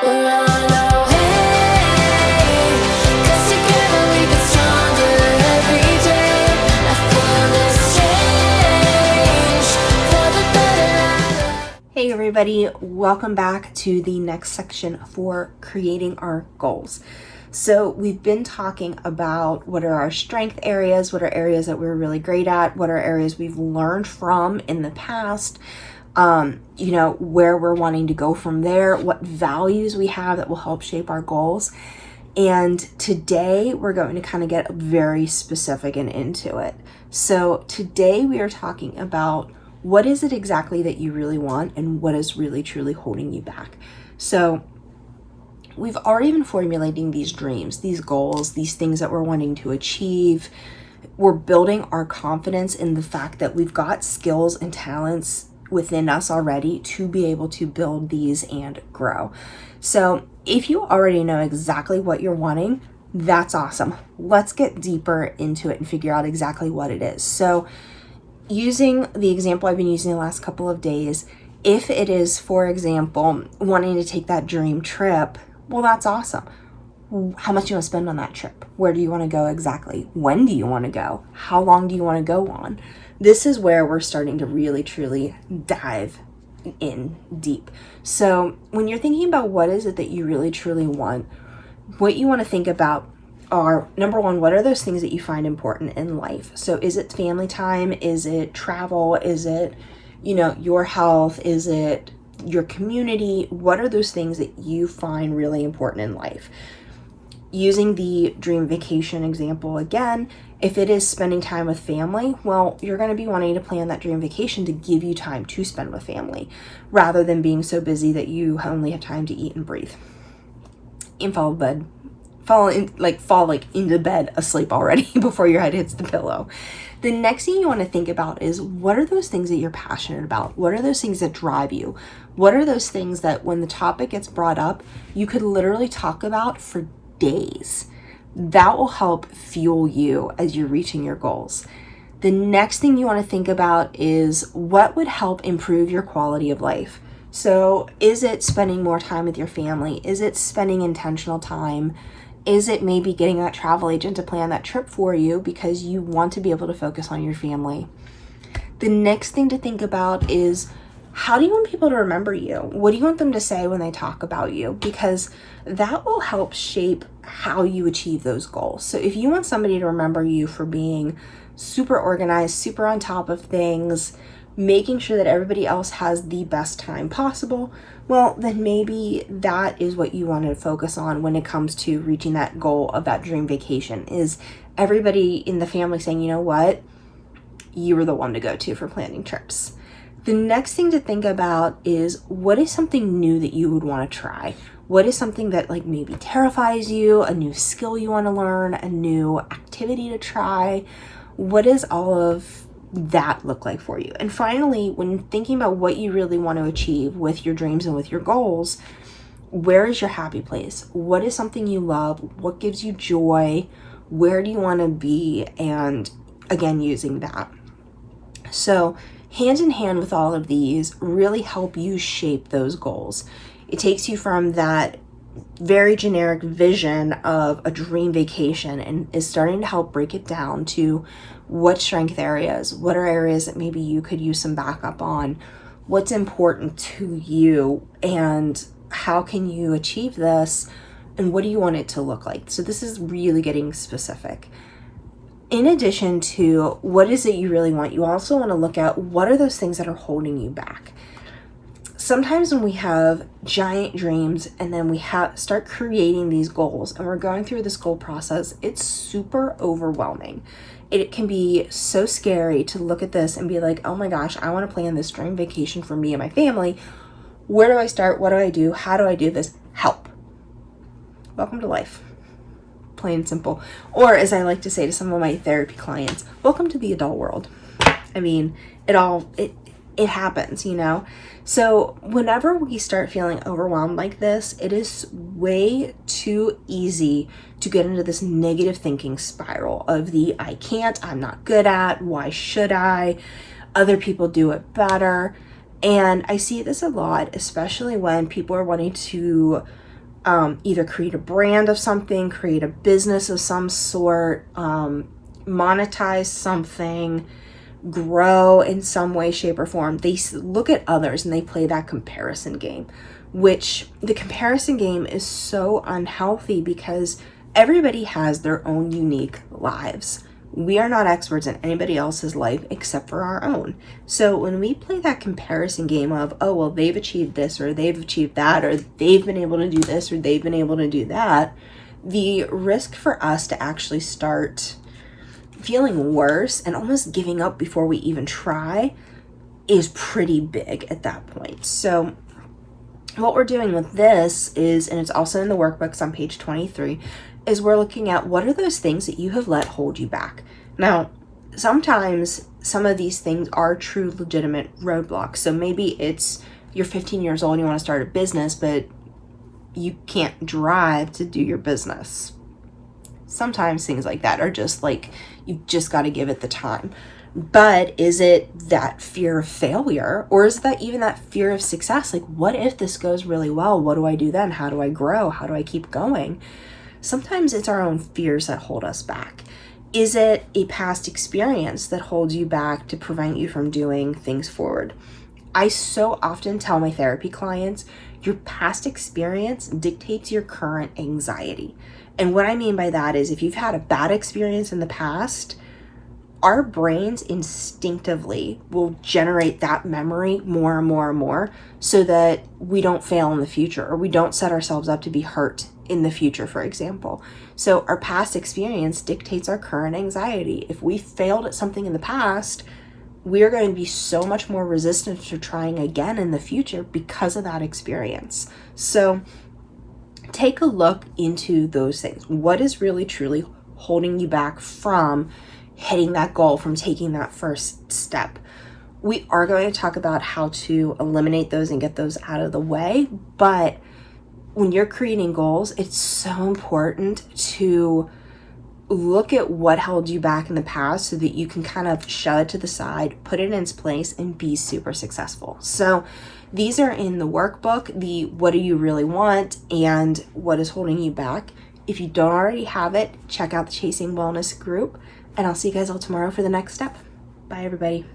run away, 'cause together we get stronger every day. I feel this change for the better. Hey everybody, welcome back to the next section for creating our goals. So we've been talking about what are our strength areas, what are areas that we're really great at, what are areas we've learned from in the past, where we're wanting to go from there, what values we have that will help shape our goals. And today we're going to kind of get very specific and into it. So today we are talking about what is it exactly that you really want and what is really truly holding you back. So we've already been formulating these dreams, these goals, these things that we're wanting to achieve. We're building our confidence in the fact that we've got skills and talents within us already to be able to build these and grow. So if you already know exactly what you're wanting, that's awesome. Let's get deeper into it and figure out exactly what it is. So using the example I've been using the last couple of days, if it is, for example, wanting to take that dream trip, well, that's awesome. How much do you want to spend on that trip? Where do you want to go exactly? When do you want to go? How long do you want to go on? This is where we're starting to really, truly dive in deep. So when you're thinking about what is it that you really, truly want, what you want to think about are, number one, what are those things that you find important in life? So is it family time? Is it travel? Is it, your health? Is it your community? What are those things that you find really important in life? Using the dream vacation example again, if it is spending time with family, well, you're going to be wanting to plan that dream vacation to give you time to spend with family rather than being so busy that you only have time to eat and breathe and fall into bed asleep already before your head hits the pillow. The next thing you want to think about is, what are those things that you're passionate about? What are those things that drive you? What are those things that when the topic gets brought up, you could literally talk about for days? That will help fuel you as you're reaching your goals. The next thing you want to think about is what would help improve your quality of life. So is it spending more time with your family? Is it spending intentional time? Is it maybe getting that travel agent to plan that trip for you because you want to be able to focus on your family? The next thing to think about is, how do you want people to remember you? What do you want them to say when they talk about you? Because that will help shape how you achieve those goals. So if you want somebody to remember you for being super organized, super on top of things, making sure that everybody else has the best time possible, well, then maybe that is what you want to focus on when it comes to reaching that goal of that dream vacation, is everybody in the family saying, you know what, you were the one to go to for planning trips. The next thing to think about is, what is something new that you would want to try? What is something that maybe terrifies you, a new skill you want to learn, a new activity to try? What does all of that look like for you? And finally, when thinking about what you really want to achieve with your dreams and with your goals, where is your happy place? What is something you love? What gives you joy? Where do you want to be? And again, using that. So hand in hand with all of these really help you shape those goals. It takes you from that very generic vision of a dream vacation and is starting to help break it down to what strength areas, what are areas that maybe you could use some backup on, what's important to you, and how can you achieve this, and what do you want it to look like? So this is really getting specific. In addition to what is it you really want, you also want to look at what are those things that are holding you back. Sometimes when we have giant dreams and then we start creating these goals and we're going through this goal process, it's super overwhelming. It can be so scary to look at this and be like, oh my gosh, I want to plan this dream vacation for me and my family. Where do I start? What do I do? How do I do this? Help. Welcome to life. Plain and simple. Or as I like to say to some of my therapy clients, welcome to the adult world. I mean, it happens, So whenever we start feeling overwhelmed like this, it is way too easy to get into this negative thinking spiral of the I can't, I'm not good at, why should I, other people do it better. And I see this a lot, especially when people are wanting to either create a brand of something, create a business of some sort, monetize something, grow in some way, shape, or form. They look at others and they play that comparison game, which the comparison game is so unhealthy because everybody has their own unique lives. We are not experts in anybody else's life except for our own. So when we play that comparison game of, oh, well, they've achieved this or they've achieved that or they've been able to do this or they've been able to do that, the risk for us to actually start feeling worse and almost giving up before we even try is pretty big at that point. So what we're doing with this is, and it's also in the workbooks on page 23, is we're looking at what are those things that you have let hold you back. Now, sometimes some of these things are true legitimate roadblocks. So maybe it's you're 15 years old and you want to start a business, but you can't drive to do your business. Sometimes things like that are just like, you've just got to give it the time. But is it that fear of failure, or is that even that fear of success? Like, what if this goes really well? What do I do then? How do I grow? How do I keep going? Sometimes it's our own fears that hold us back. Is it a past experience that holds you back to prevent you from doing things forward? I so often tell my therapy clients, your past experience dictates your current anxiety. And what I mean by that is if you've had a bad experience in the past, our brains instinctively will generate that memory more and more and more so that we don't fail in the future or we don't set ourselves up to be hurt in the future, for example. So our past experience dictates our current anxiety. If we failed at something in the past, we're going to be so much more resistant to trying again in the future because of that experience. So take a look into those things. What is really truly holding you back from hitting that goal, from taking that first step? We are going to talk about how to eliminate those and get those out of the way. But when you're creating goals, it's so important to look at what held you back in the past so that you can kind of shove it to the side, put it in its place, and be super successful. So these are in the workbook, the what do you really want and what is holding you back. If you don't already have it, check out the Chasing Wellness group, and I'll see you guys all tomorrow for the next step. Bye, everybody.